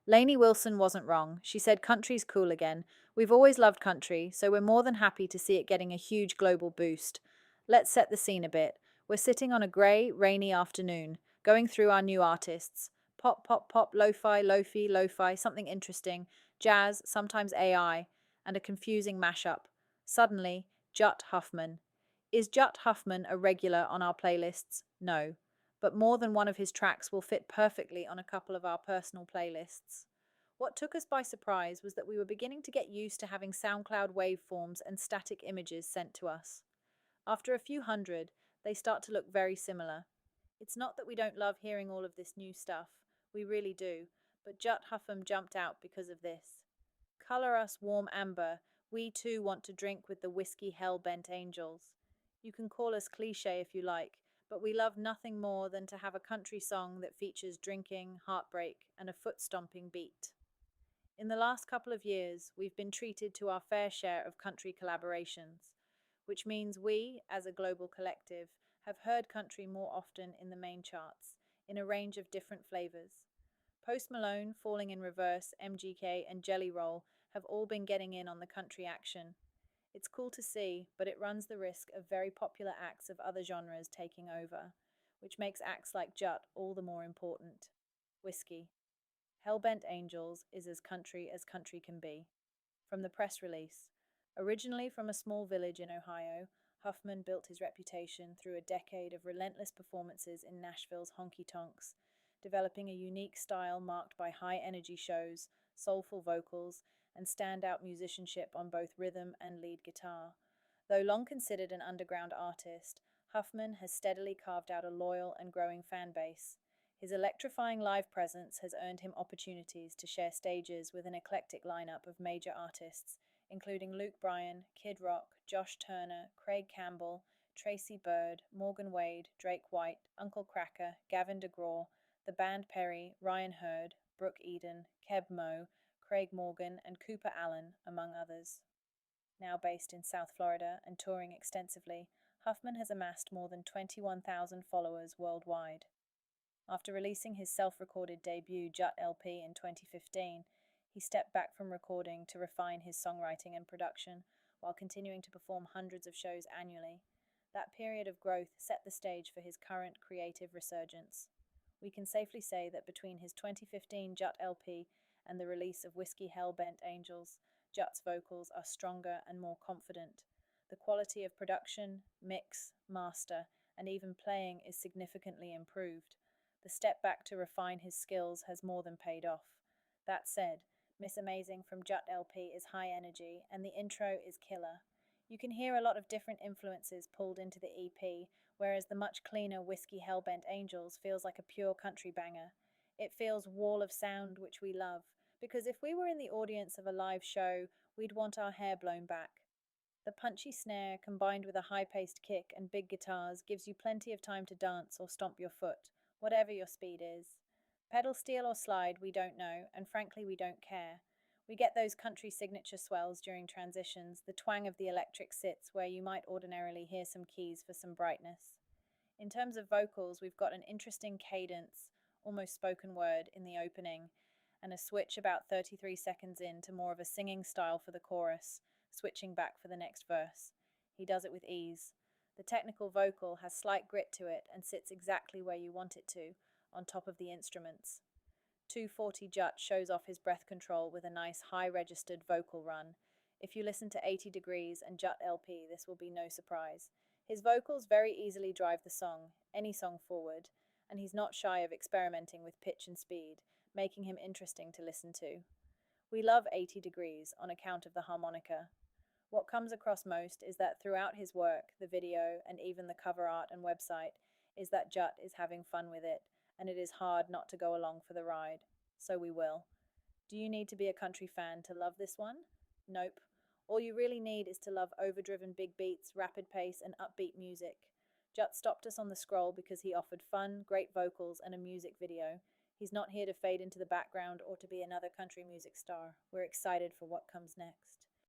Lainey Wilson wasn't wrong. She said country's cool again. We've always loved country, so we're more than happy to see it getting a huge global boost. Let's set the scene a bit. We're sitting on a grey, rainy afternoon, going through our new artists. Pop, pop, pop, lo-fi, lo-fi, lo-fi, something interesting, jazz, sometimes AI, and a confusing mashup. Suddenly, Jutt Huffman. Is Jutt Huffman a regular on our playlists? No, but more than one of his tracks will fit perfectly on a couple of our personal playlists. What took us by surprise was that we were beginning to get used to having SoundCloud waveforms and static images sent to us. After a few hundred, they start to look very similar. It's not that we don't love hearing all of this new stuff, we really do, but Jut Huffam jumped out because of this. Colour us warm amber, we too want to drink with the whiskey hell-bent angels. You can call us cliche if you like, but we love nothing more than to have a country song that features drinking, heartbreak, and a foot-stomping beat. In the last couple of years, we've been treated to our fair share of country collaborations, which means we, as a global collective, have heard country more often in the main charts, in a range of different flavors. Post Malone, Falling in Reverse, MGK, and Jelly Roll have all been getting in on the country action. It's cool to see, but it runs the risk of very popular acts of other genres taking over, which makes acts like Jutt all the more important. Whiskey. Hellbent Angels is as country can be. From the press release. Originally from a small village in Ohio, Huffman built his reputation through a decade of relentless performances in Nashville's honky tonks, developing a unique style marked by high energy shows, soulful vocals, and standout musicianship on both rhythm and lead guitar. Though long considered an underground artist, Huffman has steadily carved out a loyal and growing fan base. His electrifying live presence has earned him opportunities to share stages with an eclectic lineup of major artists, including Luke Bryan, Kid Rock, Josh Turner, Craig Campbell, Tracy Bird, Morgan Wade, Drake White, Uncle Cracker, Gavin DeGraw, The Band Perry, Ryan Hurd, Brooke Eden, Keb Mo, Craig Morgan, and Cooper Allen, among others. Now based in South Florida and touring extensively, Huffman has amassed more than 21,000 followers worldwide. After releasing his self-recorded debut Jutt LP in 2015, he stepped back from recording to refine his songwriting and production, while continuing to perform hundreds of shows annually. That period of growth set the stage for his current creative resurgence. We can safely say that between his 2015 Jutt LP and the release of Whiskey Hellbent Angels, Jutt's vocals are stronger and more confident. The quality of production, mix, master, and even playing is significantly improved. The step back to refine his skills has more than paid off. That said, Miss Amazing from Jutt LP is high energy, and the intro is killer. You can hear a lot of different influences pulled into the EP, whereas the much cleaner Whiskey Hellbent Angels feels like a pure country banger. It feels wall of sound, which we love, because if we were in the audience of a live show, we'd want our hair blown back. The punchy snare, combined with a high-paced kick and big guitars, gives you plenty of time to dance or stomp your foot, whatever your speed is. Pedal steel or slide, we don't know, and frankly we don't care. We get those country signature swells during transitions, the twang of the electric sits where you might ordinarily hear some keys for some brightness. In terms of vocals, we've got an interesting cadence, almost spoken word, in the opening, and a switch about 33 seconds in to more of a singing style for the chorus, switching back for the next verse. He does it with ease. The technical vocal has slight grit to it and sits exactly where you want it to, on top of the instruments. 240 Jutt shows off his breath control with a nice high-registered vocal run. If you listen to 80 Degrees and Jutt LP, this will be no surprise. His vocals very easily drive the song, any song forward, and he's not shy of experimenting with pitch and speed, making him interesting to listen to. We love 80 Degrees on account of the harmonica. What comes across most is that throughout his work, the video, and even the cover art and website, is that Jutt is having fun with it, and it is hard not to go along for the ride. So we will. Do you need to be a country fan to love this one? Nope. All you really need is to love overdriven big beats, rapid pace, and upbeat music. Jutt stopped us on the scroll because he offered fun, great vocals, and a music video. He's not here to fade into the background or to be another country music star. We're excited for what comes next.